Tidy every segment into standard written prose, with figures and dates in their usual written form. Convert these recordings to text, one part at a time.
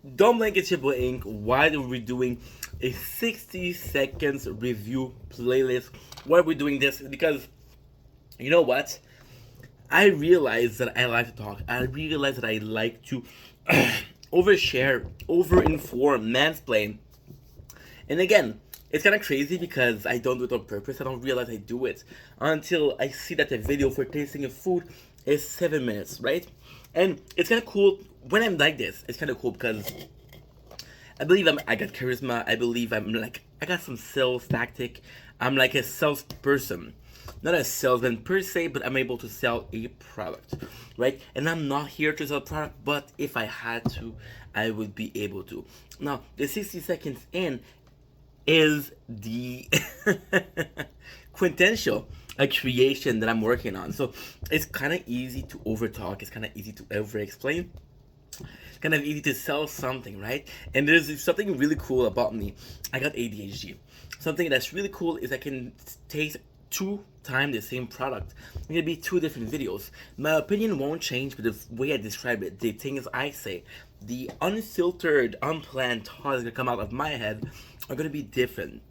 Don't blink, it's your boy Ink. Why are we doing a 60 seconds review playlist? Why are we doing this? Because you know what? I realize that I like to talk. I realize that I like to overshare, overinform, mansplain. And again, it's kind of crazy because I don't do it on purpose. I don't realize I do it until I see that the video for tasting a food is 7 minutes, right? And it's kind of cool when I'm like this. It's kind of cool because I believe I got charisma. I believe I got some sales tactic. I'm like a salesperson, not a salesman per se, but I'm able to sell a product, right? And I'm not here to sell a product, but if I had to, I would be able to. Now, the 60 seconds in is the quintessential a creation that I'm working on. So it's kind of easy to overtalk. It's kind of easy to over explain, kind of easy to sell something, right? And there's something really cool about me. I got ADHD. Something that's really cool is I can taste 2 times the same product. It's gonna be 2 different videos. My opinion won't change, but the way I describe it, the things I say, the unfiltered, unplanned thoughts that come out of my head are gonna be different.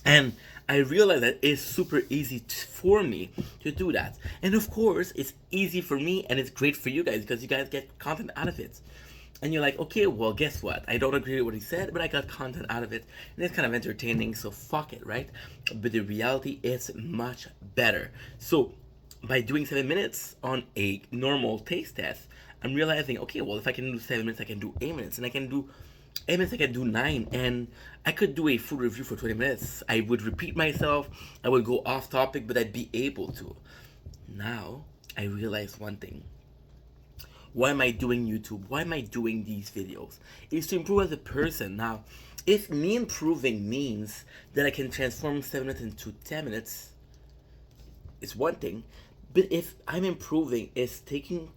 And I realized that it's super easy for me to do that. And of course, it's easy for me and it's great for you guys because you guys get content out of it. And you're like, okay, well, guess what? I don't agree with what he said, but I got content out of it. And it's kind of entertaining, so fuck it, right? But the reality is much better. So by doing 7 minutes on a normal taste test, I'm realizing, okay, well, if I can do 7 minutes, I can do 8 minutes, and I can do 8 minutes, I can do 9, and I could do a food review for 20 minutes. I would repeat myself, I would go off topic, but I'd be able to. Now, I realize one thing. Why am I doing YouTube? Why am I doing these videos? It's to improve as a person. Now, if me improving means that I can transform 7 minutes into 10 minutes, it's one thing. But if I'm improving, it's taking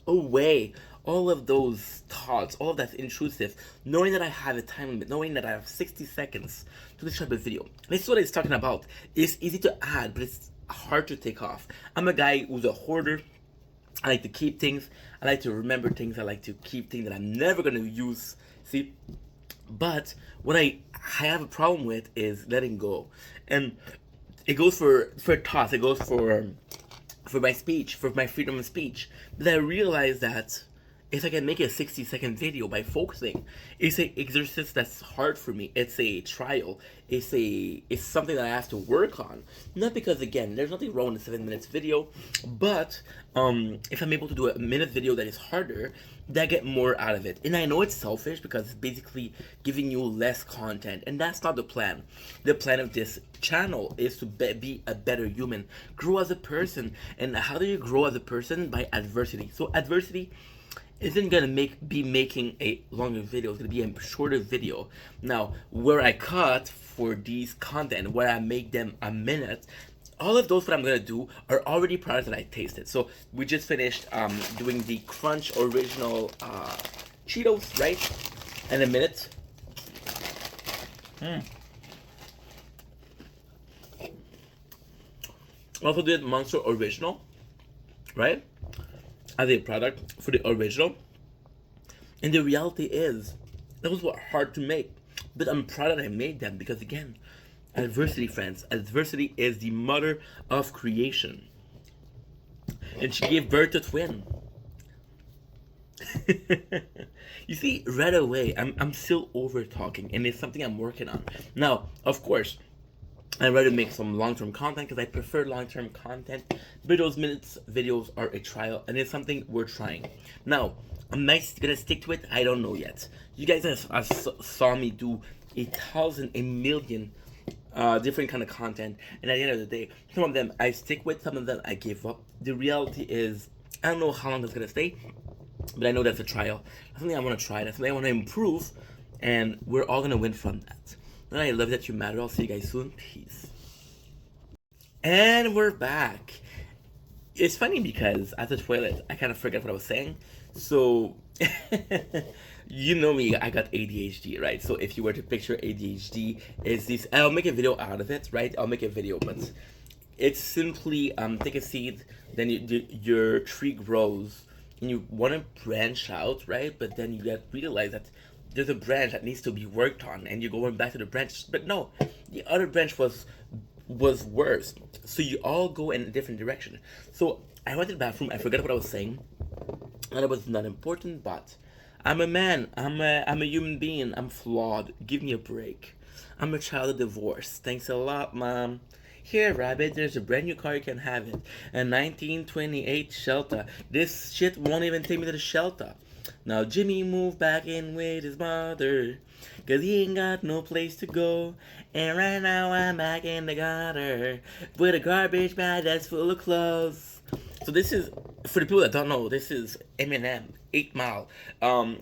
away all of those thoughts, all of that intrusive, knowing that I have a time limit, knowing that I have 60 seconds to describe a video. This is what it's talking about. It's easy to add, but it's hard to take off. I'm a guy who's a hoarder. I like to keep things. I like to remember things. I like to keep things that I'm never gonna use. See, but what I have a problem with is letting go, and it goes for thoughts. It goes for my speech, for my freedom of speech. But I realized that if I can make a 60-second video by focusing, it's an exercise that's hard for me. It's a trial. It's something that I have to work on. Not because again, there's nothing wrong with a 7 minutes video, but if I'm able to do a minute video that is harder, that I get more out of it. And I know it's selfish because it's basically giving you less content, and that's not the plan. The plan of this channel is to be a better human, grow as a person. And how do you grow as a person? By adversity. So adversity isn't gonna be making a longer video. It's gonna be a shorter video. Now, where I cut for these content, where I make them a minute, all of those what I'm gonna do are already products that I tasted. So we just finished doing the Crunch original Cheetos, right? In a minute. Also did Monster Original, right? As a product for the original. And the reality is, those were hard to make. But I'm proud that I made them because, again, adversity, friends. Adversity is the mother of creation. And she gave birth to twin. You see, right away, I'm still over talking, and it's something I'm working on. Now, of course, I'd rather make some long-term content because I prefer long-term content. But those minutes videos are a trial, and it's something we're trying. Now, am I gonna stick to it? I don't know yet. You guys have saw me do 1,000, a million different kind of content, and at the end of the day, some of them I stick with, some of them I give up. The reality is, I don't know how long that's gonna stay, but I know that's a trial. That's something I want to try. That's something I want to improve, and we're all gonna win from that. And I love that you matter. I'll see you guys soon. Peace. And we're back. It's funny because at the toilet, I kind of forget what I was saying. So, you know me, I got ADHD, right? So if you were to picture ADHD, is this? I'll make a video out of it, right? I'll make a video, but it's simply take a seed, then your tree grows, and you want to branch out, right? But then you get realize that there's a branch that needs to be worked on, and you're going back to the branch. But no, the other branch was worse. So you all go in a different direction. So I went to the bathroom. I forgot what I was saying, and it was not important. But I'm a man. I'm a human being. I'm flawed. Give me a break. I'm a child of divorce. Thanks a lot, mom. Here, rabbit, there's a brand new car, you can have it. A 1928 Shelter. This shit won't even take me to the shelter. Now Jimmy moved back in with his mother, 'cause he ain't got no place to go. And right now I'm back in the gutter, with a garbage bag that's full of clothes. So this is, for the people that don't know, this is Eminem, 8 Mile,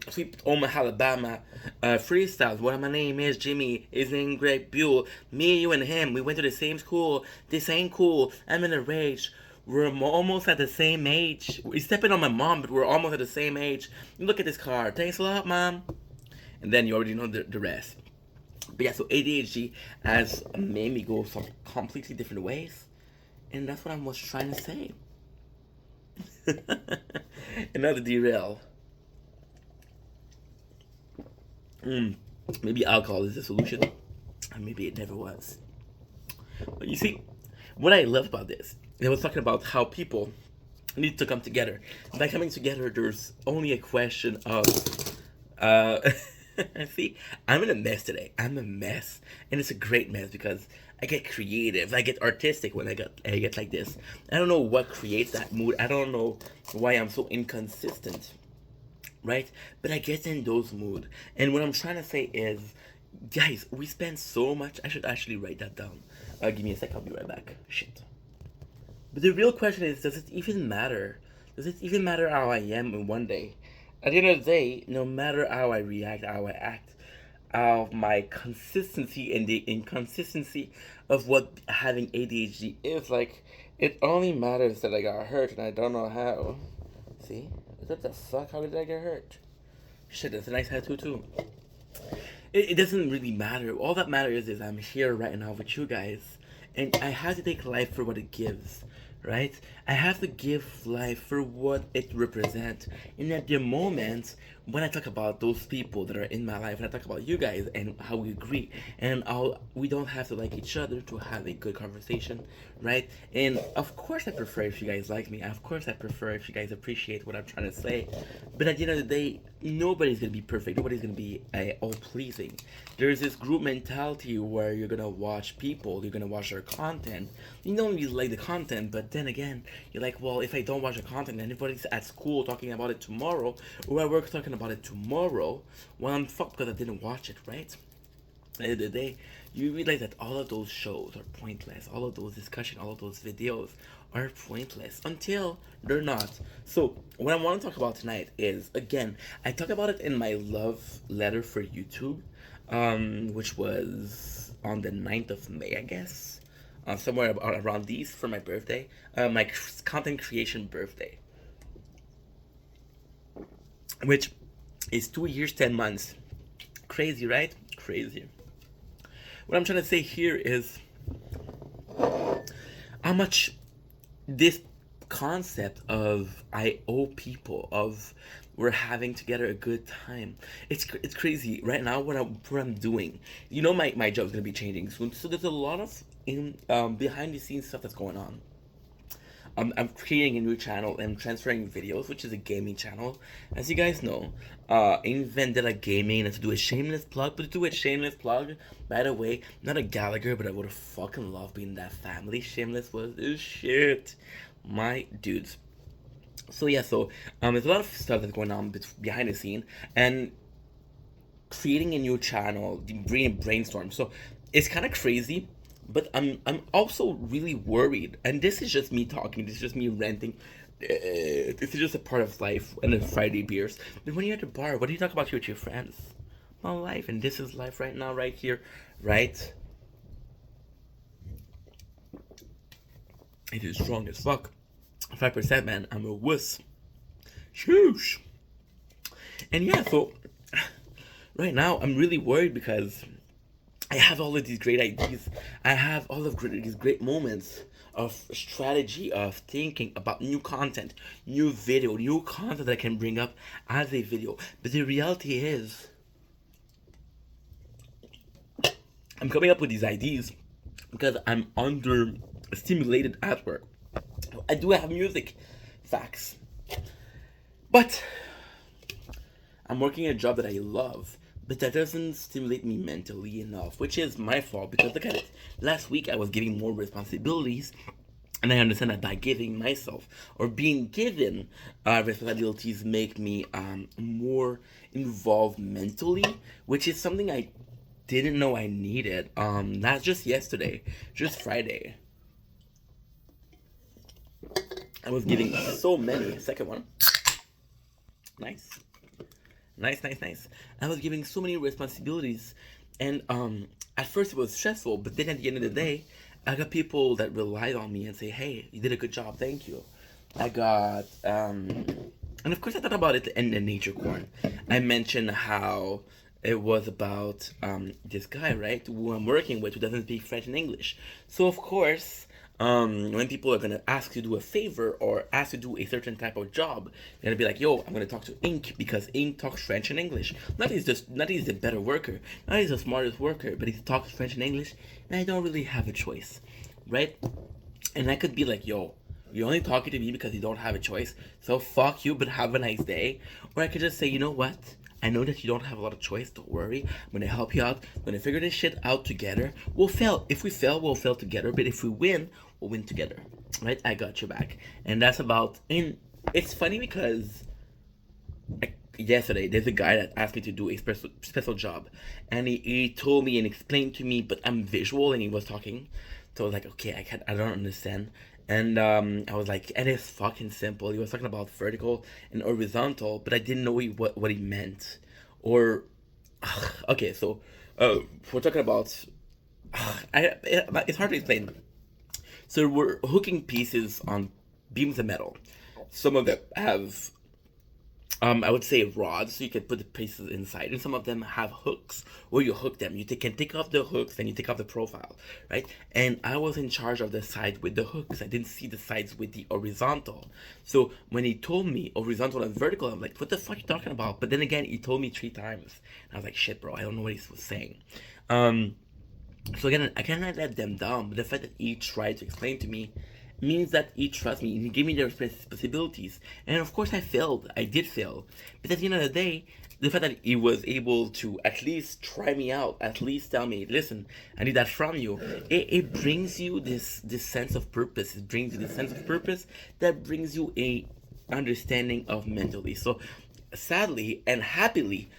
Sweet Omaha, Alabama, freestyles. What my name is Jimmy, his name Greg Buell. Me, you, and him, we went to the same school. This ain't cool. I'm in a rage. We're almost at the same age. We're stepping on my mom, but we're almost at the same age. Look at this car. Thanks a lot, mom. And then you already know the rest. But yeah, so ADHD has made me go some completely different ways. And that's what I was trying to say. Another derail. Maybe alcohol is the solution. Or maybe it never was. But you see, what I love about this, I was talking about how people need to come together. By coming together, there's only a question of, see, I'm in a mess today. I'm a mess, and it's a great mess because I get creative. I get artistic when I get like this. I don't know what creates that mood. I don't know why I'm so inconsistent, right? But I get in those mood, and what I'm trying to say is, guys, we spend so much. I should actually write that down. Give me a sec. I'll be right back. Shit. But the real question is, does it even matter? Does it even matter how I am in one day? At the end of the day, no matter how I react, how I act, of my consistency and the inconsistency of what having ADHD is like, it only matters that I got hurt and I don't know how. See? What the fuck? How did I get hurt? Shit, that's a nice tattoo too. It doesn't really matter. All that matters is I'm here right now with you guys. And I have to take life for what it gives, right? I have to give life for what it represents. And at the moment, when I talk about those people that are in my life, and I talk about you guys and how we agree, and how we don't have to like each other to have a good conversation, right? And of course I prefer if you guys like me. Of course I prefer if you guys appreciate what I'm trying to say. But at the end of the day, nobody's gonna be perfect. Nobody's gonna be all pleasing. There's this group mentality where you're gonna watch people, you're gonna watch their content. You don't really like the content, but then again, you're like, well, if I don't watch the content, and everybody's at school talking about it tomorrow, or at work talking about it tomorrow, well, I'm fucked because I didn't watch it, right? At the end of the day, you realize that all of those shows are pointless. All of those discussions, all of those videos are pointless until they're not. So, what I want to talk about tonight is, again, I talk about it in my love letter for YouTube, which was on the 9th of May, I guess. Somewhere around these for my birthday, my content creation birthday, which is 2 years, 10 months. Crazy, right? Crazy. What I'm trying to say here is how much this concept of I owe people, of we're having together a good time. It's crazy right now. What I'm doing, you know, my job's gonna be changing soon. So there's a lot of behind the scenes stuff that's going on. I'm creating a new channel and transferring videos, which is a gaming channel. As you guys know, Invendetta Gaming, and to do a shameless plug, but to do a shameless plug, by the way, not a Gallagher, but I would have fucking loved being that family. Shameless was this shit. My dudes. So yeah, there's a lot of stuff that's going on behind the scene, and creating a new channel, brainstorm. So it's kind of crazy, but I'm also really worried. And this is just me talking. This is just me ranting. This is just a part of life and then Friday beers. But when you're at the bar, what do you talk about with your friends? My life, and this is life right now, right here, right? It is strong as fuck. 5%, man. I'm a wuss. Shoosh. And yeah, so right now I'm really worried because I have all of these great ideas. I have all of these great moments of strategy, of thinking about new content, new content that I can bring up as a video. But the reality is, I'm coming up with these ideas because I'm under stimulated at work. I do have music facts, but I'm working a job that I love, but that doesn't stimulate me mentally enough, which is my fault because look at it. Last week I was giving more responsibilities, and I understand that by giving myself or being given responsibilities make me more involved mentally, which is something I didn't know I needed. Not just yesterday, just Friday. I was giving so many. Second one. Nice. Nice, nice, nice. I was giving so many responsibilities, and at first it was stressful, but then at the end of the day, I got people that relied on me and say, "Hey, you did a good job, thank you." I got, and of course I thought about it in the nature corn. I mentioned how it was about this guy, right, who I'm working with, who doesn't speak French and English. So of course, when people are gonna ask you to do a favor or ask you to do a certain type of job, they're gonna be like, "Yo, I'm gonna talk to Ink because Ink talks French and English. Not he's the better worker, not he's the smartest worker, but he talks French and English, and I don't really have a choice, right?" And I could be like, "Yo, you're only talking to me because you don't have a choice, so fuck you, but have a nice day." Or I could just say, "You know what? I know that you don't have a lot of choice. Don't worry. I'm gonna help you out. I'm gonna figure this shit out together. We'll fail. If we fail, we'll fail together. But if we win, we'll win together. Right? I got your back." And that's about. And it's funny because yesterday there's a guy that asked me to do a special job, and he told me and explained to me, but I'm visual, and he was talking, so I was like, okay, I don't understand. And I was like, and it's fucking simple. He was talking about vertical and horizontal, but I didn't know what he meant. Or, okay, so we're talking about, it's hard to explain. So we're hooking pieces on beams of metal. Some of them have I would say rods, so you can put the pieces inside, and some of them have hooks where you hook them. Can take off the hooks and you take off the profile, right? And I was in charge of the side with the hooks. I didn't see the sides with the horizontal. So when he told me horizontal and vertical, I'm like, what the fuck are you talking about? But then again, he told me 3 times. And I was like, shit, bro, I don't know what he was saying. So again, I cannot let them down, but the fact that he tried to explain to me means that he trusts me and he gave me the responsibilities. And of course, I failed. I did fail. But at the end of the day, the fact that he was able to at least try me out, at least tell me, listen, I need that from you, it brings you this sense of purpose. It brings you this sense of purpose that brings you a understanding of mentally. So sadly and happily,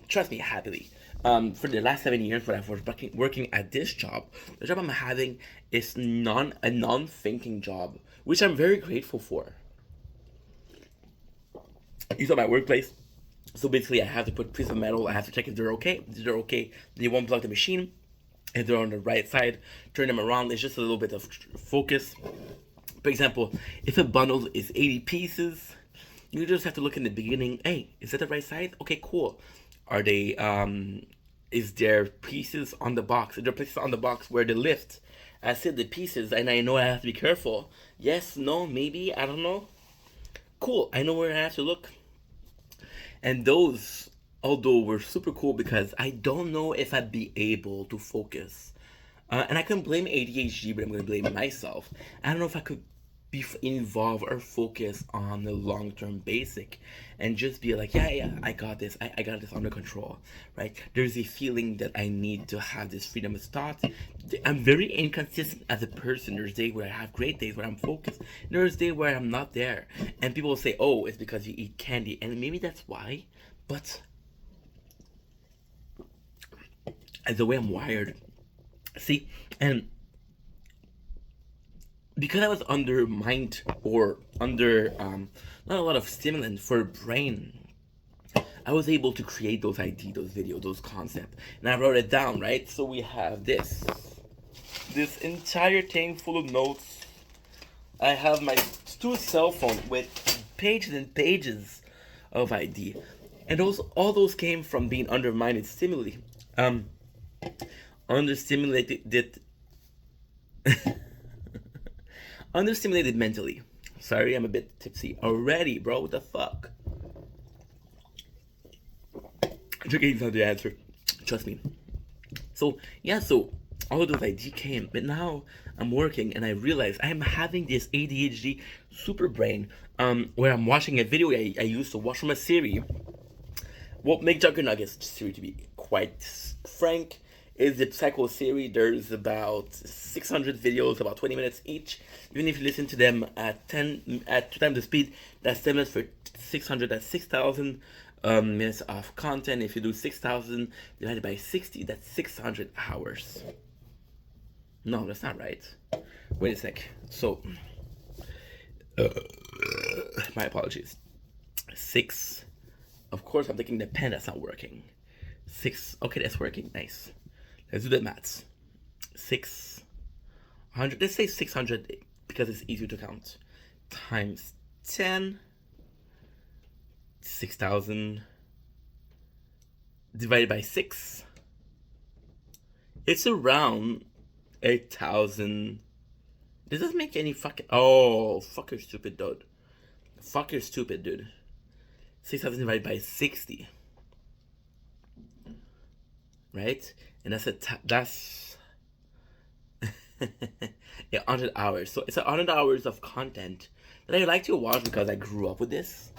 trust me, happily, for the last 7 years when I was working at this job, the job I'm having is a non-thinking job, which I'm very grateful for. You saw my workplace. So basically, I have to put pieces of metal. I have to check if they're okay. If they're okay, they won't block the machine. If they're on the right side, turn them around. It's just a little bit of focus. For example, if a bundle is 80 pieces, you just have to look in the beginning. Hey, is that the right side? Okay, cool. Are they is there pieces on the box? Is there places on the box where they lift? I said the pieces and I know I have to be careful. Yes, no, maybe, I don't know. Cool, I know where I have to look. And those, although were super cool because I don't know if I'd be able to focus. And I can blame ADHD, but I'm going to blame myself. I don't know if I could be involved or focus on the long-term basic and just be like, yeah, I got this. I got this under control, right? There's a feeling that I need to have this freedom of thought. I'm very inconsistent as a person. There's days where I have great days where I'm focused. There's days where I'm not there. And people will say, oh, it's because you eat candy. And maybe that's why, but as the way I'm wired, see, and because I was undermined or under not a lot of stimulant for brain, I was able to create those ideas, those videos, those concepts, and I wrote it down, right? So we have this entire thing full of notes. I have my 2 cell phone with pages and pages of idea, and all those came from being undermined stimuli, understimulated. Understimulated mentally. Sorry, I'm a bit tipsy already, bro. What the fuck? Drinking is not the answer. Trust me. So yeah, so all of those ideas came, but now I'm working and I realize I'm having this ADHD super brain, where I'm watching a video I used to watch from a series. What makes Juggernaut series to be quite frank is the Psycho series. There's about 600 videos, about 20 minutes each. Even if you listen to them at 2 times the speed, that's 10 minutes for 600. That's 6,000 minutes of content. If you do 6,000 divided by 60, that's 600 hours. No, that's not right. Wait a sec. So, my apologies. Six. Of course, I'm thinking the pen that's not working. 6. Okay, that's working. Nice. Let's do the maths. 600. Let's say 600 because it's easier to count. Times 10. 6,000 divided by 6. It's around 8,000. This doesn't make any fucking. Oh, fuck, you're stupid, dude. Fuck, you're stupid, dude. 6,000 divided by 60. Right? And that's 100 hours. So it's 100 hours of content that I like to watch because I grew up with this.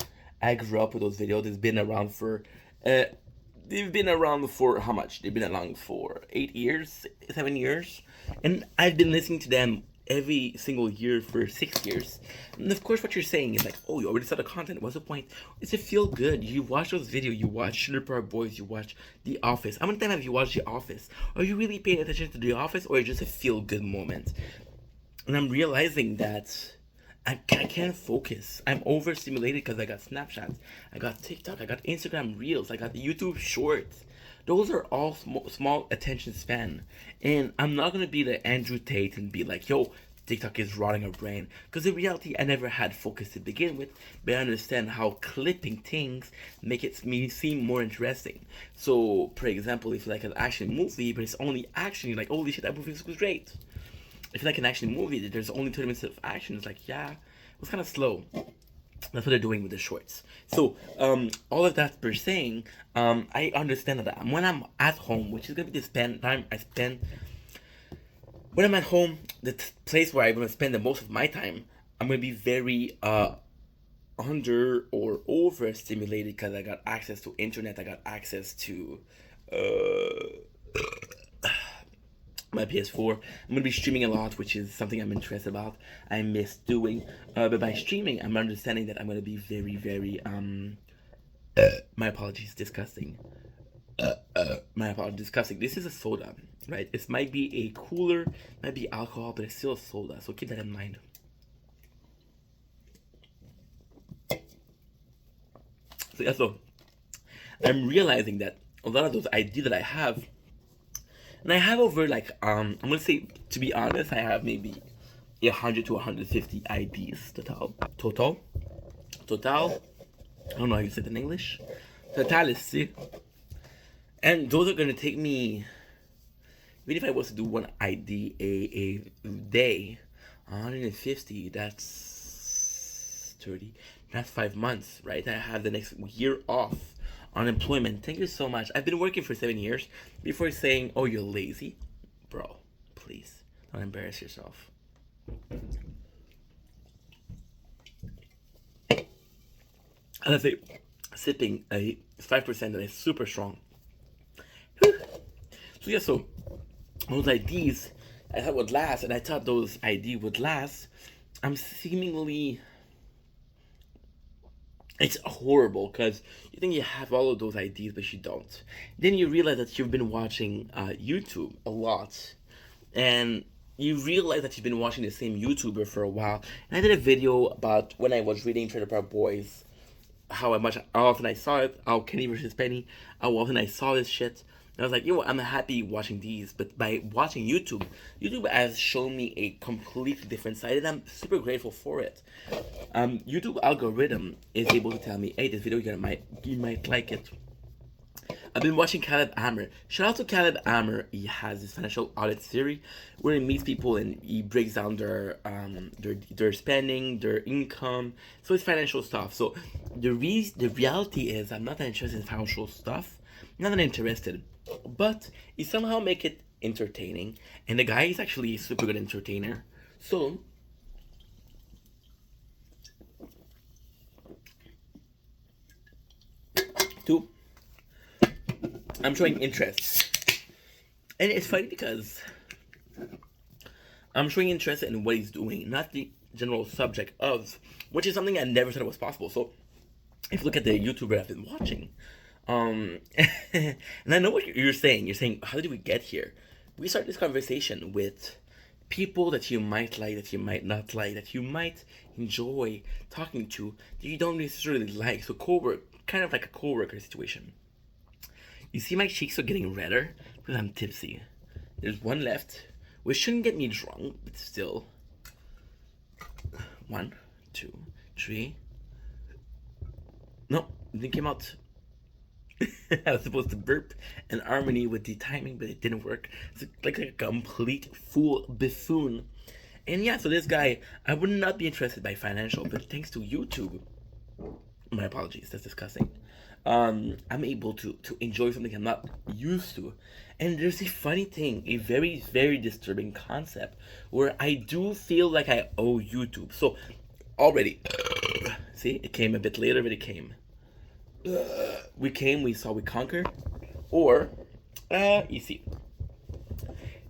I grew up with those videos. It's been around for they've been around for how much? They've been around for 8 years, 7 years. And I've been listening to them every single year for 6 years. And of course what you're saying is like, oh, you already saw the content. What's the point? It's to feel good. You watch those videos, you watch Trailer Park Boys, you watch The Office. How many times have you watched The Office? Are you really paying attention to The Office, or just a feel good moment? And I'm realizing that I can't focus. I'm overstimulated because I got Snapchat, I got TikTok, I got Instagram Reels, I got the YouTube Shorts. Those are all small attention span. And I'm not going to be the Andrew Tate and be like, yo, TikTok is rotting our brain. Because in reality, I never had focus to begin with. But I understand how clipping things make it me seem more interesting. So, for example, if you like an action movie, but it's only action, you're like, holy shit, that movie was great. If you like an action movie, there's only 30 minutes of action. It's like, yeah, it was kind of slow. That's what they're doing with the shorts. So, all of that per saying, I understand that when I'm at home, which is gonna be the time I spend when I'm at home, the place where I'm gonna spend the most of my time, I'm gonna be very under or overstimulated because I got access to internet. I got access to my PS4. I'm gonna be streaming a lot, which is something I'm interested about. I miss doing, but by streaming, I'm understanding that I'm gonna be very, very my apologies, disgusting. My apologies, disgusting. This is a soda, right? It might be a cooler, might be alcohol, but it's still a soda. So keep that in mind. So yeah, so I'm realizing that a lot of those ideas that I have. And I have over like I'm gonna say, to be honest, I have maybe 100 to 150 IDs total. I don't know how you say it in English. Totality. And those are gonna take me, even if I was to do one ID a day, 150. That's 30. That's 5 months, right? I have the next year off. Unemployment. Thank you so much. I've been working for 7 years. Before saying, oh, you're lazy, bro, please don't embarrass yourself. And I say, sipping a 5% that is super strong. So yeah, so those IDs I thought would last, and I thought those ID would last. I'm seemingly. It's horrible because you think you have all of those ideas, but you don't. Then you realize that you've been watching YouTube a lot, and you realize that you've been watching the same YouTuber for a while. And I did a video about when I was reading Trailer Park Boys, how often I saw it, how Kenny versus Penny, how often I saw this shit. And I was like, yo, I'm happy watching these, but by watching YouTube, YouTube has shown me a completely different side, and I'm super grateful for it. YouTube algorithm is able to tell me, hey, this video you might like it. I've been watching Caleb Hammer. Shout out to Caleb Hammer. He has this financial audit series where he meets people and he breaks down their spending, their income. So it's financial stuff. So the reality is, I'm not that interested in financial stuff. I'm not that interested. but he somehow make it entertaining, and the guy is actually a super good entertainer. So two, I'm showing interest, and it's funny because I'm showing interest in what he's doing, not the general subject of, which is something I never thought was possible. So if you look at the YouTuber I've been watching, and I know what you're saying. You're saying, how did we get here? We started this conversation with people that you might like, that you might not like, that you might enjoy talking to, that you don't necessarily like. So co-work, kind of like a co-worker situation. You see my cheeks are getting redder because I'm tipsy. There's one left, which shouldn't get me drunk, but still. 1, 2, 3. No, it didn't came out. I was supposed to burp in harmony with the timing, but it didn't work. It's like a complete fool buffoon. And yeah, so this guy, I would not be interested by financial, but thanks to YouTube, my apologies, that's disgusting. I'm able to enjoy something I'm not used to. And there's a funny thing, a very, very disturbing concept where I do feel like I owe YouTube. So already, see, it came a bit later, but it came. We came, we saw, we conquered. Or, you see,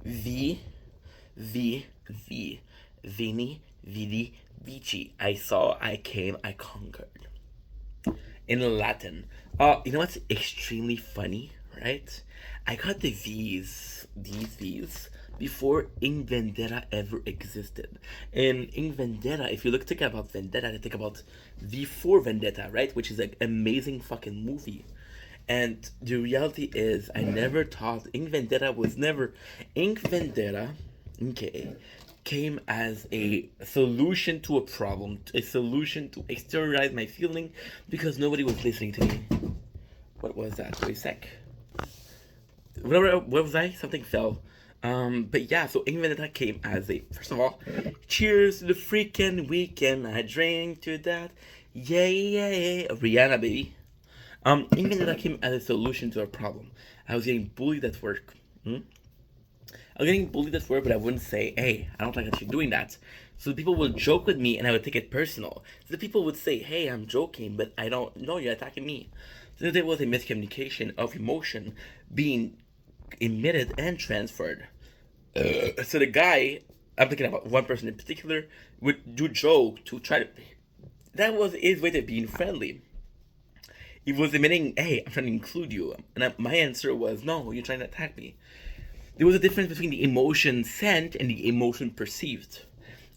V, V, V, Vini, Vidi, Vici. I saw, I came, I conquered. In Latin. You know what's extremely funny, right? I got the these V's, before Ing Vendetta ever existed. And Ing Vendetta, if you think about Vendetta, you think about V4 Vendetta, right? Which is an amazing fucking movie. And the reality is, I never thought Ing Vendetta was never. Ing Vendetta, okay, came as a solution to a problem, a solution to exteriorize my feeling because nobody was listening to me. What was that? Wait a sec. What was I? Something fell. But yeah, so Ing Vendetta came as a, first of all, cheers to the freaking weekend. I drink to that. Yeah, yeah, yeah. Rihanna, baby. Ing Vendetta came as a solution to a problem. I was getting bullied at work. I was getting bullied at work, but I wouldn't say, hey, I don't like that you're doing that. So the people would joke with me and I would take it personal. So the people would say, hey, I'm joking, but I don't know, you're attacking me. So there was a miscommunication of emotion being emitted and transferred. So the guy, I'm thinking about one person in particular, would do joke to try to. That was his way of being friendly. He was admitting, hey, I'm trying to include you. And my answer was, no, you're trying to attack me. There was a difference between the emotion sent and the emotion perceived.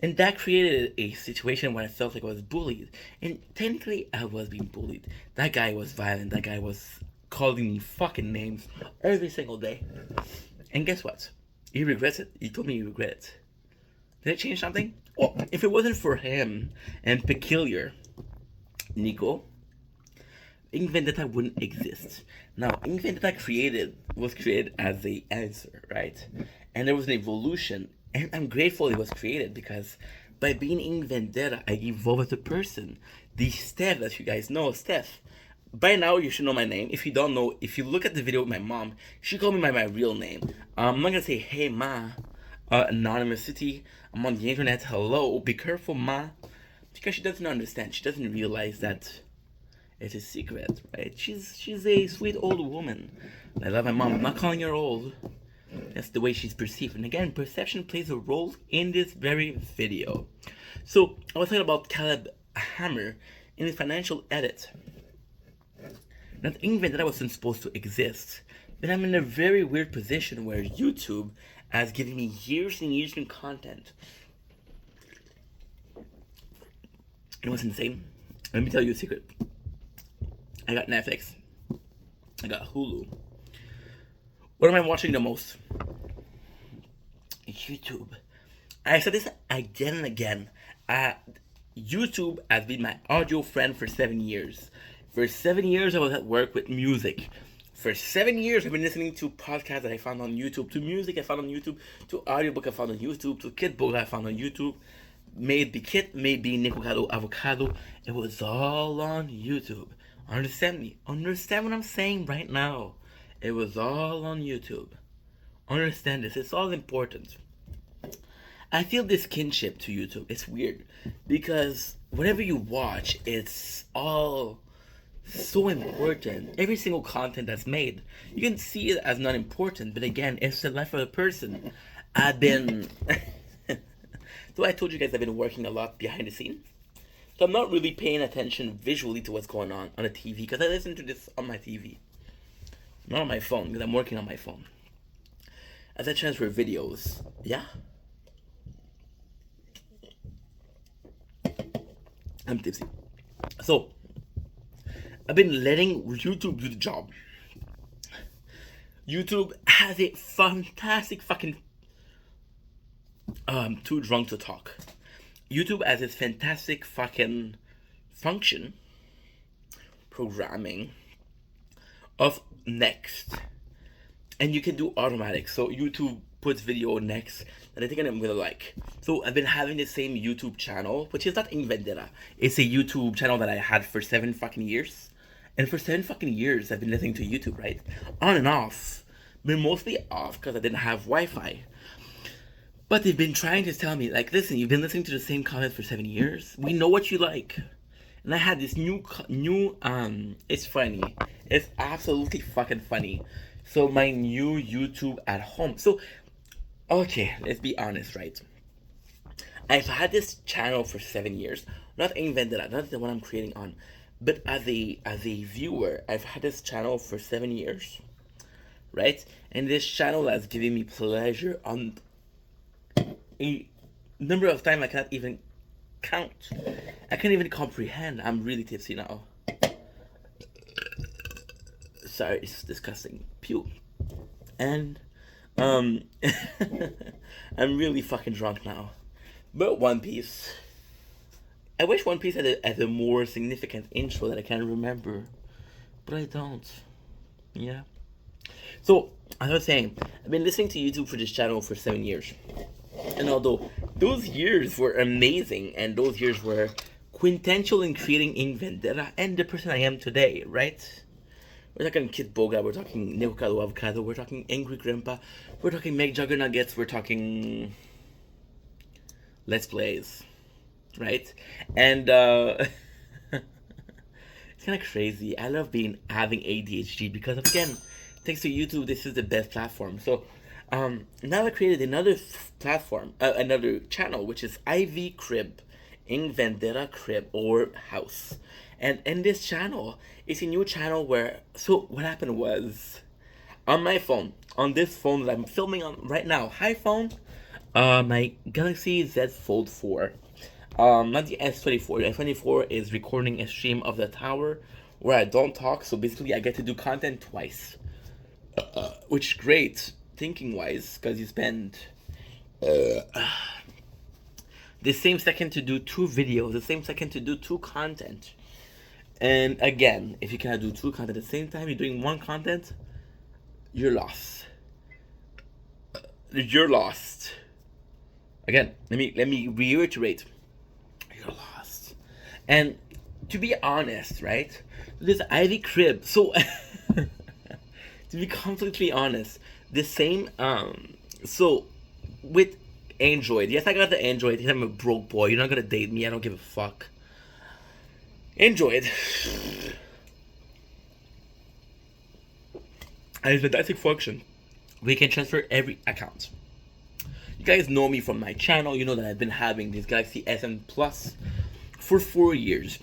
And that created a situation where I felt like I was bullied. And technically, I was being bullied. That guy was violent. That guy was calling me fucking names every single day. And guess what? He regrets it. He told me he regrets it. Did it change something? Well, if it wasn't for him and Peculiar, Nico, Ing Vendetta wouldn't exist. Now, Ing Vendetta was created as a answer, right? And there was an evolution, and I'm grateful it was created because by being Ing Vendetta, I evolved as a person. The Steph that you guys know, Steph. By now, you should know my name. If you don't know, if you look at the video with my mom, she called me by my real name. I'm not gonna say, hey, ma, anonymous city. I'm on the internet. Hello, be careful, ma. Because she doesn't understand. She doesn't realize that it's a secret, right? She's a sweet old woman. I love my mom. I'm not calling her old. That's the way she's perceived. And again, perception plays a role in this very video. So I was talking about Caleb Hammer in his financial edit. Not even that I wasn't supposed to exist. But I'm in a very weird position where YouTube has given me years and years of content. It was insane. Let me tell you a secret. I got Netflix. I got Hulu. What am I watching the most? YouTube. I said this again and again. YouTube has been my audio friend for 7 years. For 7 years, I was at work with music. For 7 years, I've been listening to podcasts that I found on YouTube, to music I found on YouTube, to audiobook I found on YouTube, to kid book I found on YouTube. May it be Kit, may it be Nicocado Avocado. It was all on YouTube. Understand me. Understand what I'm saying right now. It was all on YouTube. Understand this, it's all important. I feel this kinship to YouTube. It's weird because whatever you watch, it's all so important. Every single content that's made, you can see it as not important, but again, it's the life of a person. I've been, so I told you guys I've been working a lot behind the scenes. So I'm not really paying attention visually to what's going on the TV because I listen to this on my TV, not on my phone because I'm working on my phone. As I transfer videos, yeah. I'm tipsy. So, I've been letting YouTube do the job. YouTube has a fantastic fucking too drunk to talk. YouTube has its fantastic fucking function programming of next. And you can do automatic. So YouTube puts video next that I think I'm gonna like. So I've been having the same YouTube channel, which is not Invendera. It's a YouTube channel that I had for 7 fucking years. And for 7 fucking years I've been listening to YouTube, right? On and off. Been mostly off because I didn't have Wi-Fi. But they've been trying to tell me, like, listen, you've been listening to the same comments for 7 years. We know what you like. And I had this new, it's funny. It's absolutely fucking funny. So my new YouTube at home. So, okay, let's be honest, right? I've had this channel for 7 years. Not Invendera, not the one I'm creating on. But as a viewer, I've had this channel for 7 years. Right? And this channel has given me pleasure on a number of times I cannot even count. I can't even comprehend. I'm really tipsy now. Sorry, it's disgusting. Pew. And I'm really fucking drunk now. But One Piece. I wish One Piece had a more significant intro that I can remember. But I don't. Yeah. So, as I was saying, I've been listening to YouTube for this channel for 7 years. And although those years were amazing and those years were quintessential in creating Invendera and the person I am today, right? We're talking Kid Boga, we're talking Neokado Avocado, we're talking Angry Grandpa, we're talking Meg Juggernuggets, we're talking Let's Plays, right? And it's kind of crazy. I love having ADHD because, again, thanks to YouTube, this is the best platform. So now I created another platform, another channel, which is IV Crib, Invendera Crib or House. And in this channel, it's a new channel where, so what happened was, on my phone, on this phone that I'm filming on right now, hi phone, my Galaxy Z Fold 4, not the S24, the S24 is recording a stream of the tower where I don't talk, so basically I get to do content twice, which is great, thinking wise, because you spend the same second to do 2 videos, the same second to do 2 content. And again, if you cannot do 2 content at the same time, you're doing 1 content, you're lost. You're lost. Again, let me reiterate. You're lost. And to be honest, right? This Ivy Crib. So to be completely honest, the same so with Android, yes, I got the Android. I'm a broke boy. You're not gonna date me. I don't give a fuck. Android has a fantastic function. We can transfer every account. You guys know me from my channel. You know that I've been having this Galaxy S10 Plus for 4 years.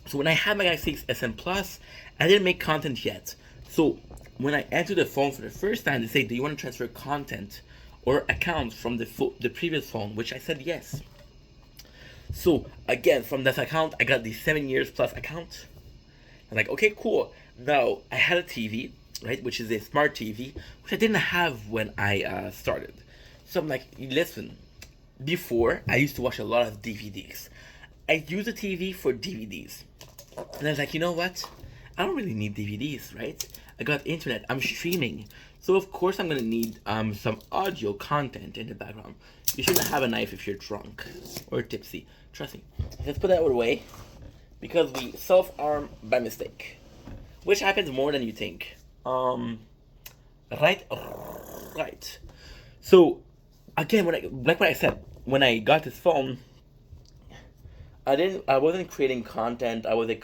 So when I had my Galaxy S10 Plus, I didn't make content yet. So when I entered the phone for the first time, they say, do you want to transfer content or accounts from the previous phone? Which I said yes. So again, from that account, I got the 7 years plus account. I'm like, okay, cool. Now I had a TV, right, which is a smart TV, which I didn't have when I started. So I'm like, listen, before I used to watch a lot of DVDs. I use the TV for DVDs, and I was like, you know what? I don't really need DVDs, right? I got internet. I'm streaming, so of course I'm gonna need some audio content in the background. You shouldn't have a knife if you're drunk or tipsy. Trust me. Let's put that away because we self-arm by mistake, which happens more than you think. Right? Right. So again, like what I said, when I got this phone, I wasn't creating content. I wasn't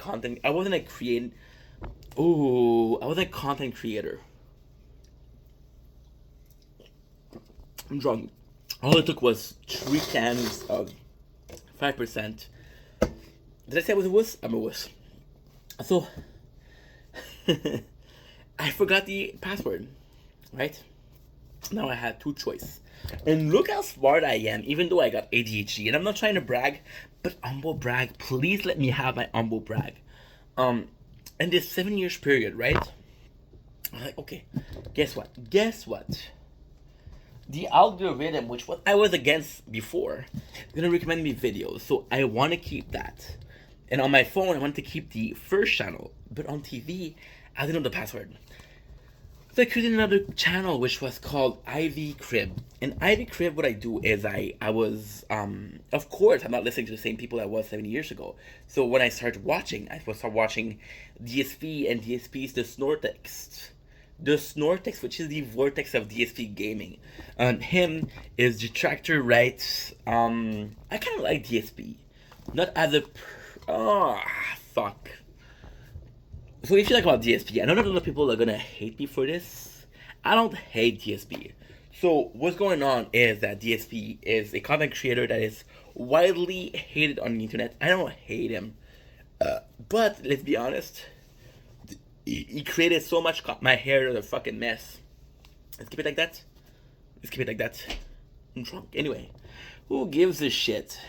a creating. Ooh, I was a content creator. I'm drunk. All it took was 3 cans of 5%. Did I say I was a wuss? I'm a wuss. So I forgot the password, right? Now I had two choices. And look how smart I am, even though I got ADHD. And I'm not trying to brag, but humble brag. Please let me have my humble brag. Um, in this 7 years period, right? I'm like, okay, guess what? Guess what? The algorithm, which what I was against before, is gonna recommend me videos. So I want to keep that. And on my phone, I want to keep the first channel. But on TV, I didn't know the password. So I created another channel which was called Ivy Crib. And Ivy Crib, what I do is I was of course I'm not listening to the same people I was 7 years ago. So when I started watching, I started watching DSP and DSP's The Snortex. The Snortex, which is the vortex of DSP gaming. Him is Detractor Rights. I kinda like DSP. Not as a fuck. So if you like about DSP, I know that a lot of people are gonna hate me for this. I don't hate DSP. So what's going on is that DSP is a content creator that is widely hated on the internet. I don't hate him, but let's be honest. He created so much. My hair is a fucking mess. Let's keep it like that. Let's keep it like that. I'm drunk. Anyway, who gives a shit?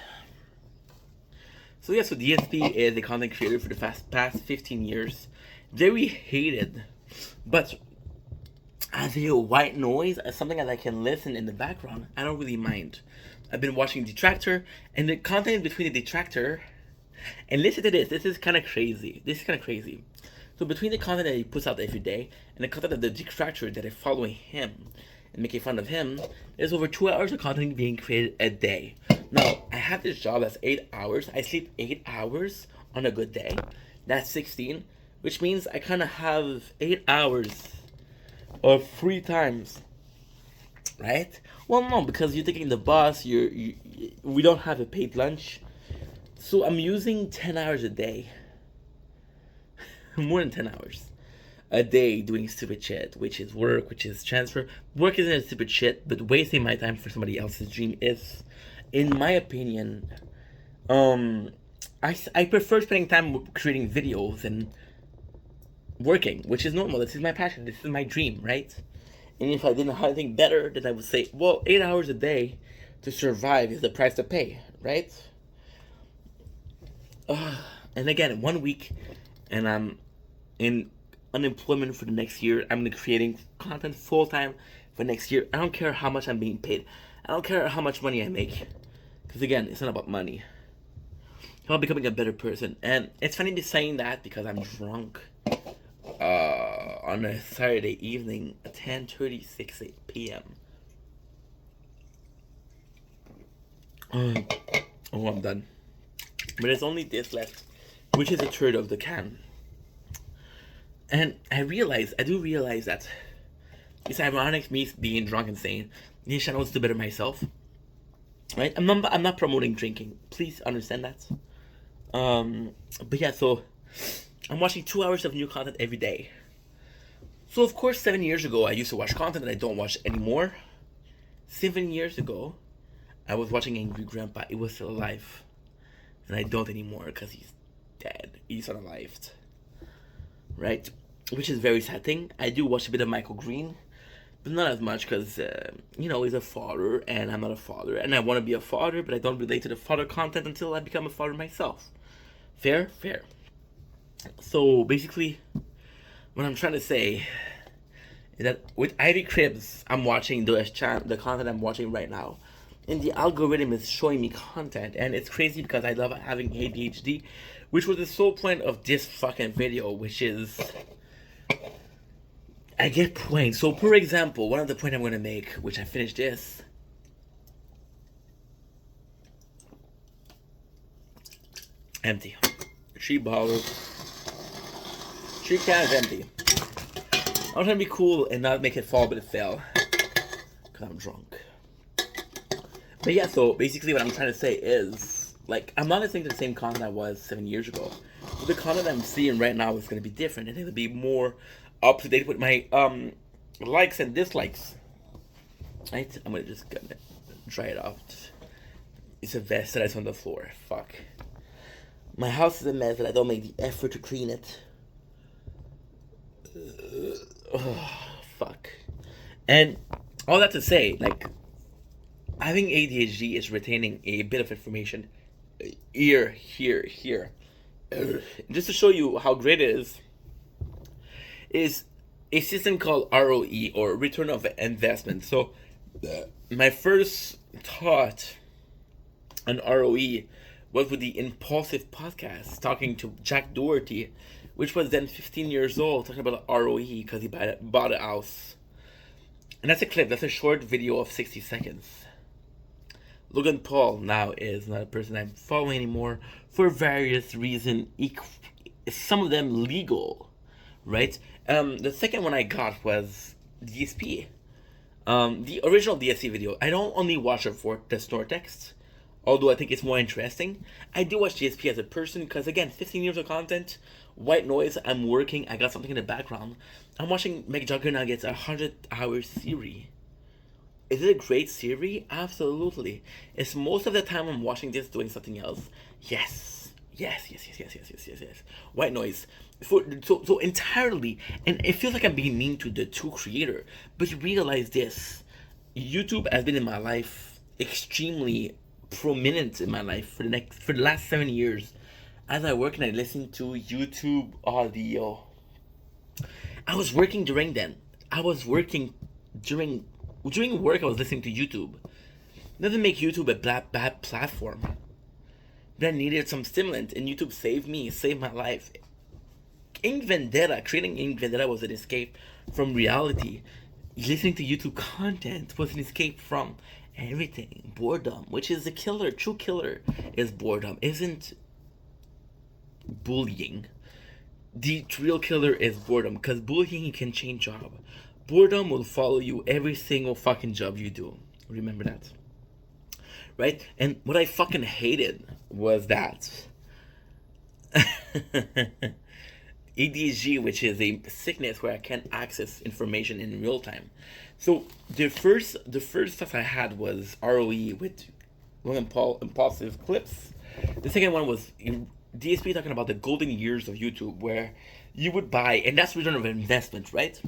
So yeah, so DSP is a content creator for the past 15 years. Very hated. But as a white noise, as something that I can listen in the background, I don't really mind. I've been watching Detractor, and the content between the Detractor, and listen to this, this is kind of crazy. This is kind of crazy. So between the content that he puts out every day, and the content of the Detractor that is following him, and making fun of him, there's over 2 hours of content being created a day. Now, I have this job that's 8 hours. I sleep 8 hours on a good day. That's 16, which means I kind of have 8 hours of free times, right? Well, no, because you're taking the bus. We don't have a paid lunch, so I'm using 10 hours a day, more than 10 hours a day doing stupid shit, which is work, which is transfer. Work isn't a stupid shit, but wasting my time for somebody else's dream is, in my opinion. I prefer spending time creating videos and working, which is normal. This is my passion. This is my dream, right? And if I didn't have anything better, then I would say, well, 8 hours a day to survive is the price to pay, right? And again, 1 week, and I'm in unemployment for the next year. I'm creating content full time for next year. I don't care how much I'm being paid. I don't care how much money I make. Because again, it's not about money. It's about becoming a better person. And it's funny to saying that because I'm drunk on a Saturday evening at 10:36 p.m. Oh, I'm done. But there's only this left, which is a third of the can. And I do realize that it's ironic me being drunk and saying this channel is to better myself. Right? I'm not promoting drinking. Please understand that. But yeah, so I'm watching 2 hours of new content every day. So of course 7 years ago I used to watch content that I don't watch anymore. 7 years ago I was watching Angry Grandpa. He was still alive. And I don't anymore because he's dead. He's unalived. Right? Which is a very sad thing. I do watch a bit of Michael Green, but not as much because, he's a father and I'm not a father. And I want to be a father, but I don't relate to the father content until I become a father myself. Fair? Fair. So basically, what I'm trying to say is that with Ivy Cribs, I'm watching the content I'm watching right now. And the algorithm is showing me content. And it's crazy because I love having ADHD, which was the sole point of this fucking video, which is I get points. So, for example, one of the points I'm going to make, which I finished this. Empty. 3 bottles. 3 cans empty. I'm trying to be cool and not make it fall, but it fell. Because I'm drunk. But yeah, so basically what I'm trying to say is, like, I'm not listening to the same content I was 7 years ago. But the content I'm seeing right now is going to be different. And it'll be more up to date with my likes and dislikes. Right? I'm going to just gonna dry it out. It's a mess that is on the floor. Fuck. My house is a mess and I don't make the effort to clean it. Fuck. And all that to say, like, having ADHD is retaining a bit of information here. Just to show you how great it is a system called ROE, or return of investment. So, my first thought on ROE was with the Impulsive podcast, talking to Jack Doherty, which was then 15 years old, talking about ROE because he bought a house. And that's a clip, that's a short video of 60 seconds. Logan Paul now is not a person I'm following anymore for various reasons, some of them legal, right? The second one I got was DSP. The original DSP video, I don't only watch it for the snort text, although I think it's more interesting. I do watch DSP as a person because, again, 15 years of content, white noise, I'm working, I got something in the background. I'm watching McJuggerNuggets 100-hour series. Is it a great series? Absolutely. Is most of the time I'm watching this doing something else? Yes. White noise. So entirely, and it feels like I'm being mean to the two creator, but you realize this. YouTube has been in my life extremely prominent in my life for the last 7 years. As I work and I listen to YouTube audio. I was working during then. I was working during work. I was listening to YouTube. Doesn't make YouTube a bad platform. But I needed some stimulant, and YouTube saved me, saved my life. Creating Ink Vendetta was an escape from reality. Listening to YouTube content was an escape from everything. Boredom, which is the killer. True killer is boredom. Isn't bullying. The real killer is boredom, because bullying, you can change job. Boredom will follow you every single fucking job you do. Remember that. Right? And what I fucking hated was that ADHD, which is a sickness where I can't access information in real time. So the first stuff I had was ROE with Logan Paul impulsive clips. The second one was DSP talking about the golden years of YouTube, where you would buy, and that's return of investment, right?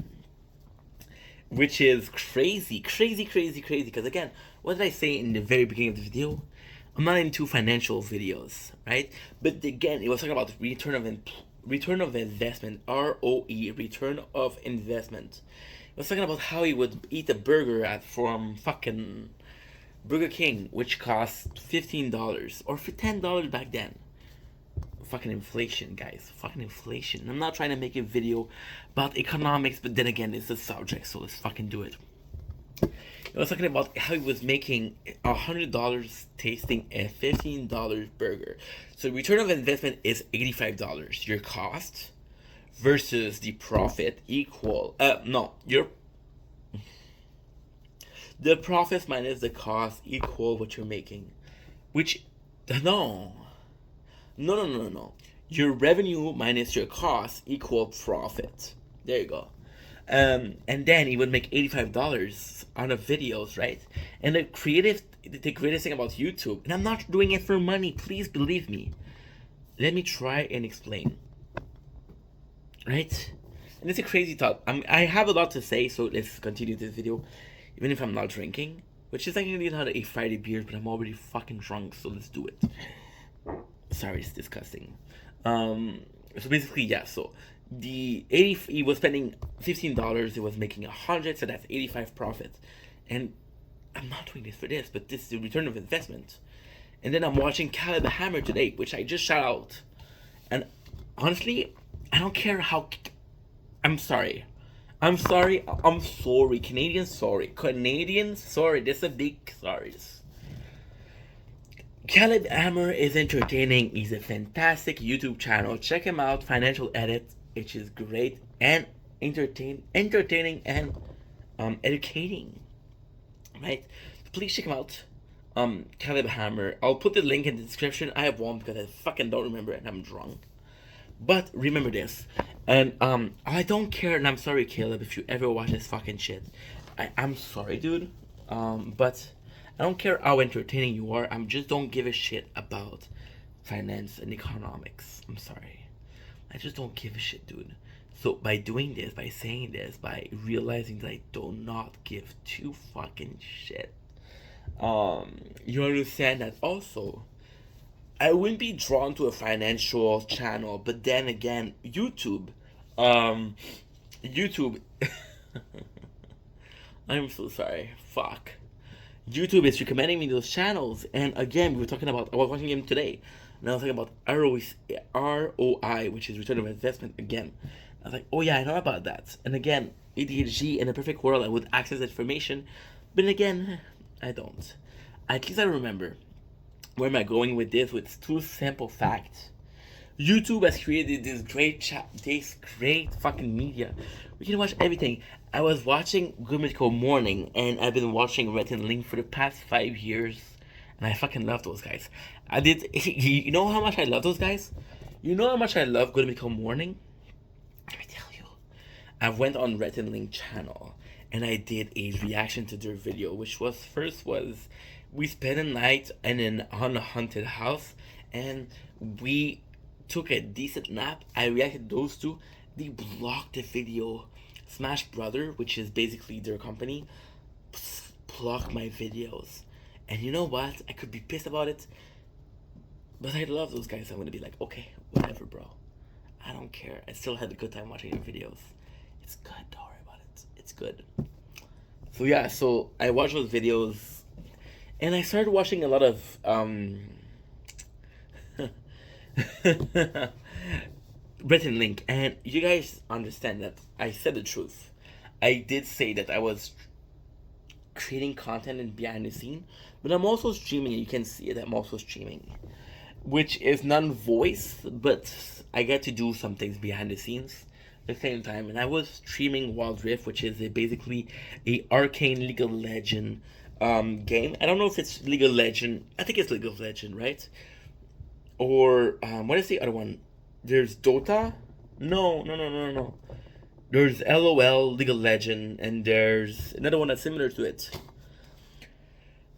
Which is crazy. Because again, what did I say in the very beginning of the video? I'm not into financial videos, right? But again, it was talking about return of investment, ROE, return of investment. It was talking about how he would eat a burger from fucking Burger King, which cost $15 or for $10 back then. Fucking inflation, guys. Fucking inflation. I'm not trying to make a video about economics, but then again, it's a subject, so let's fucking do it. I was talking about how he was making $100 tasting a $15 burger. So return of investment is $85. Your cost versus the profit equal. The profits minus the cost equal what you're making. Which, no. Your revenue minus your cost equal profit. There you go. And then he would make $85 on the videos, right? And the greatest thing about YouTube, and I'm not doing it for money, please believe me. Let me try and explain. Right? And it's a crazy thought. I have a lot to say, so let's continue this video. Even if I'm not drinking, which is like I need another 8 Friday beers, but I'm already fucking drunk, so let's do it. Sorry, it's disgusting. So basically, yeah, so he was spending $15, he was making $100, so that's 85 profit. And I'm not doing this for this, but this is the return of investment. And then I'm watching Caleb Hammer today, which I just shout out. And honestly, I don't care how. I'm sorry. Canadian sorry. This is a big sorry. Caleb Hammer is entertaining. He's a fantastic YouTube channel. Check him out. Financial Edit, which is great. And entertaining and educating, right? Please check him out. Caleb Hammer. I'll put the link in the description. I have one because I fucking don't remember and I'm drunk. But remember this, and I don't care, and I'm sorry, Caleb, if you ever watch this fucking shit. I'm sorry, dude. But I don't care how entertaining you are. I just don't give a shit about finance and economics. I'm sorry. I just don't give a shit, dude. So by doing this, by saying this, by realizing that I do not give two fucking shit, you understand that also I wouldn't be drawn to a financial channel, but then again, YouTube, I'm so sorry, fuck. YouTube is recommending me those channels, and again, we were talking about, I was watching him today, and I was talking about ROI, which is return of investment again. I was like, oh yeah, I know about that. And again, ADHD, in a perfect world, I would access information, but again, I don't. At least I remember. Where am I going with this? With two simple facts. YouTube has created this great fucking media. We can watch everything. I was watching Good Mythical Morning, and I've been watching Rhett and Link for the past 5 years, and I fucking love those guys. I did. You know how much I love those guys? You know how much I love Good Mythical Morning? Let me tell you. I went on Rhett and Link channel, and I did a reaction to their video, which was we spent a night in an unhaunted house, and we took a decent nap. I reacted to those two. They blocked the video. Smash Brother, which is basically their company, blocked my videos. And you know what? I could be pissed about it, but I love those guys. I'm gonna be like, okay, whatever, bro. I don't care. I still had a good time watching your videos. It's good. Don't worry about it. It's good. So yeah, so I watched those videos, and I started watching a lot of Rhett and Link, and you guys understand that I said the truth. I did say that I was creating content and behind the scene, but I'm also streaming, and you can see it. I'm also streaming, which is non-voice, but I get to do some things behind the scenes at the same time. And I was streaming Wild Rift, which is basically a arcane League of Legend game. I don't know if it's League of Legend. I think it's League of Legend, right? Or what is the other one? There's Dota. No. There's LOL, League of Legend, and there's another one that's similar to it.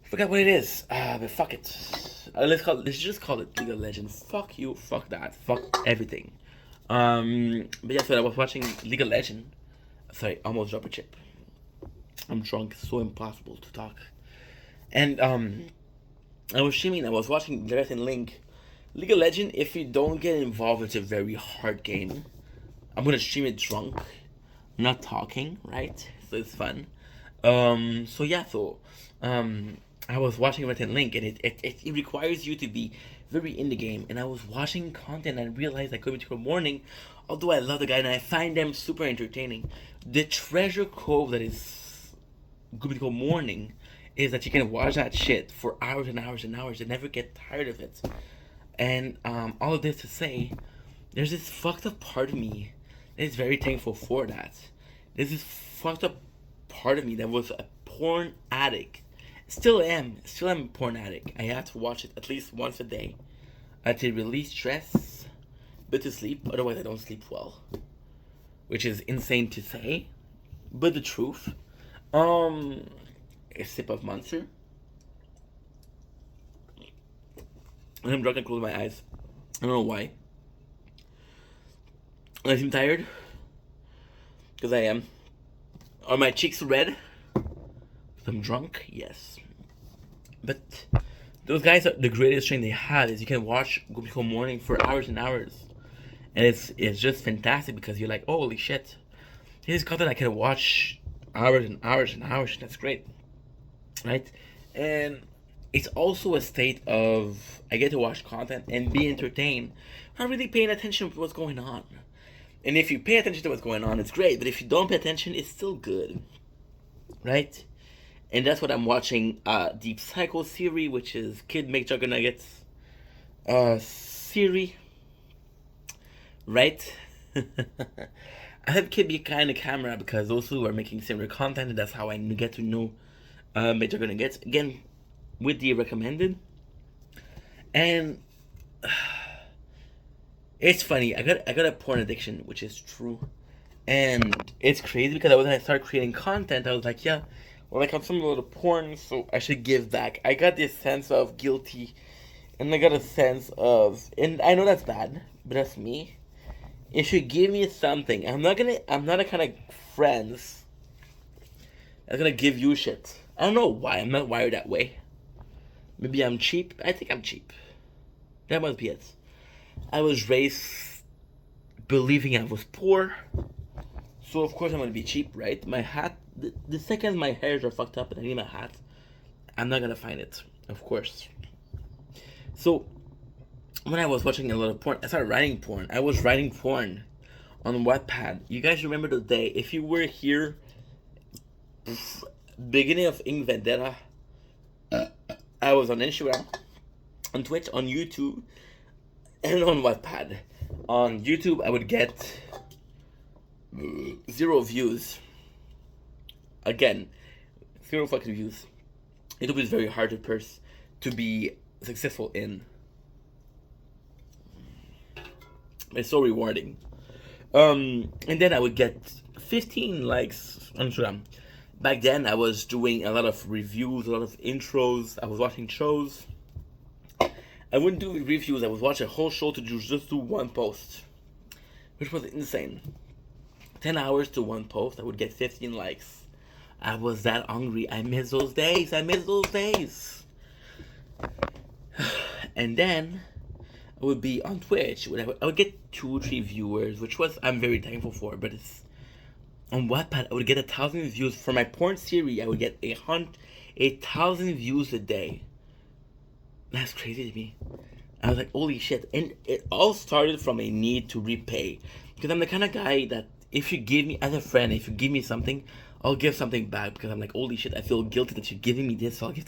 Forgot what it is. But fuck it. Let's just call it League of Legends. Fuck you. Fuck that. Fuck everything. But yeah, so I was watching League of Legends. Sorry, almost dropped a chip. I'm drunk. It's so impossible to talk. And I was streaming. I was watching Rhett and Link. League of Legends, if you don't get involved, it's a very hard game. I'm gonna stream it drunk, not talking, right? So it's fun. So yeah, I was watching Rhett and Link, and it requires you to be very in the game. And I was watching content, and I realized I couldn't tomorrow morning, although I love the guy and I find them super entertaining. The treasure trove that is Good Mythical Morning is that you can watch that shit for hours and hours and hours and never get tired of it. And all of this to say, there's this fucked up part of me that is very thankful for that. There's this fucked up part of me that was a porn addict. Still am a porn addict. I have to watch it at least once a day to release stress, but to sleep. Otherwise, I don't sleep well, which is insane to say, but the truth. A sip of Monster. And I'm drunk and close my eyes. I don't know why. I seem tired. Because I am. Are my cheeks red? Because I'm drunk? Yes. But those guys, are the greatest thing they have is you can watch Good Mythical Morning for hours and hours. And it's just fantastic because you're like, oh, holy shit. Here's content I can watch hours and hours and hours. That's great. Right? And it's also a state of I get to watch content and be entertained, not really paying attention to what's going on. And if you pay attention to what's going on, it's great. But if you don't pay attention, it's still good, right? And that's what I'm watching. Deep Cycle series, which is Kid Make Jugger Nuggets series, right? I have kept behind the camera because those who are making similar content, and that's how I get to know what you're gonna get. Again, with the recommended. And it's funny. I got a porn addiction, which is true, and it's crazy because when I started creating content, I was like, yeah, well, I consume a lot of porn, so I should give back. I got this sense of guilty, and I got a sense of, and I know that's bad, but that's me. It should give me something. I'm not a kind of friends that's gonna give you shit. I don't know why. I'm not wired that way. Maybe I'm cheap. I think I'm cheap. That must be it. I was raised believing I was poor. So of course I'm gonna be cheap, right? My hat, the second my hairs are fucked up and I need my hat, I'm not gonna find it, of course. So when I was watching a lot of porn, I started writing porn. I was writing porn on Wattpad. You guys remember the day? If you were here, beginning of Ink Vendetta, I was on Instagram, on Twitch, on YouTube, and on Wattpad. On YouTube, I would get 0 views. Again, 0 fucking views. YouTube is very hard to be successful in. It's so rewarding. And then I would get 15 likes on Instagram. Back then, I was doing a lot of reviews, a lot of intros. I was watching shows. I wouldn't do reviews. I would watch a whole show to just do one post, which was insane. 10 hours to one post. I would get 15 likes. I was that hungry. I miss those days. And then I would be on Twitch. I would get 2 or 3 viewers, which was I'm very thankful for. But it's on Wattpad. I would get 1,000 views for my porn series. I would get 1,000 views a day. That's crazy to me. I was like, holy shit. And it all started from a need to repay. Because I'm the kind of guy that if you give me, as a friend, if you give me something, I'll give something back. Because I'm like, holy shit, I feel guilty that you're giving me this. So I'll give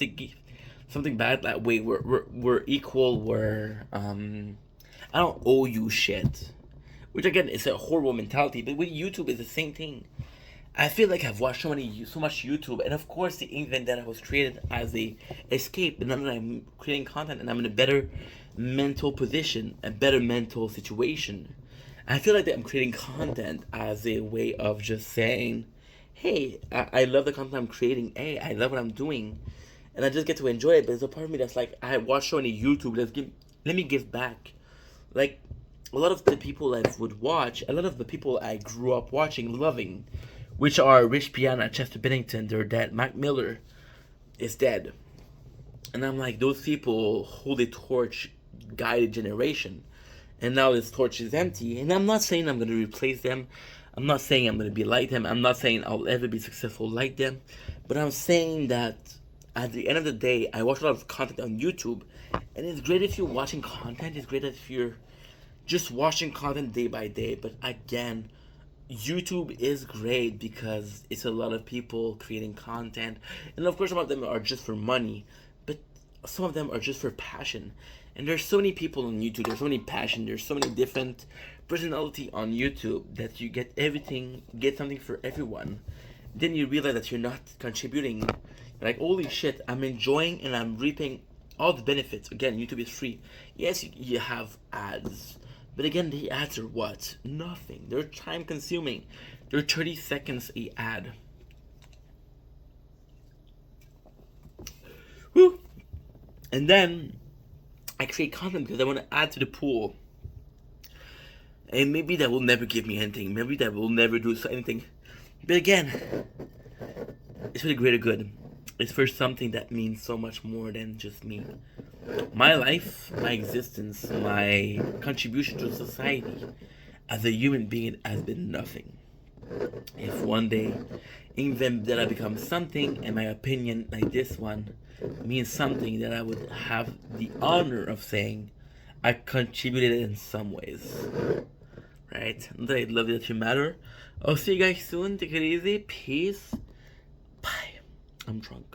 something back. That way we're equal. I don't owe you shit. Which again, it's a horrible mentality. But with YouTube, it's the same thing. I feel like I've watched so much YouTube, and of course the Ink Vendetta was created as a escape. And now that I'm creating content, and I'm in a better mental position, a better mental situation, I feel like that I'm creating content as a way of just saying, "Hey, I love the content I'm creating. Hey, I love what I'm doing," and I just get to enjoy it. But there's a part of me that's like, I watch so many YouTube. Let me give back, like a lot of the people I would watch, a lot of the people I grew up watching, loving, which are Rich Piana, Chester Bennington, they're dead. Mac Miller is dead. And I'm like, those people hold a torch, guided generation. And now this torch is empty. And I'm not saying I'm going to replace them. I'm not saying I'm going to be like them. I'm not saying I'll ever be successful like them. But I'm saying that at the end of the day, I watch a lot of content on YouTube. And it's great if you're watching content. It's great if you're just watching content day by day. But again, YouTube is great because it's a lot of people creating content, and of course some of them are just for money, but some of them are just for passion. And there's so many people on YouTube, there's so many passion, there's so many different personality on YouTube that you get something for everyone. Then you realize that you're not contributing. You're like, holy shit, I'm enjoying and I'm reaping all the benefits. Again, YouTube is free. Yes, you have ads. But again, the ads are what? Nothing. They're time consuming. They're 30 seconds a ad. Whew. And then I create content because I want to add to the pool. And maybe that will never give me anything. Maybe that will never do anything. But again, it's for the greater good. It's for something that means so much more than just me. My life, my existence, my contribution to society as a human being has been nothing. If one day Ink Vendetta becomes something, and my opinion, like this one, means something, that I would have the honor of saying I contributed in some ways. Right? I love that you matter. I'll see you guys soon. Take it easy. Peace. Bye. I'm drunk.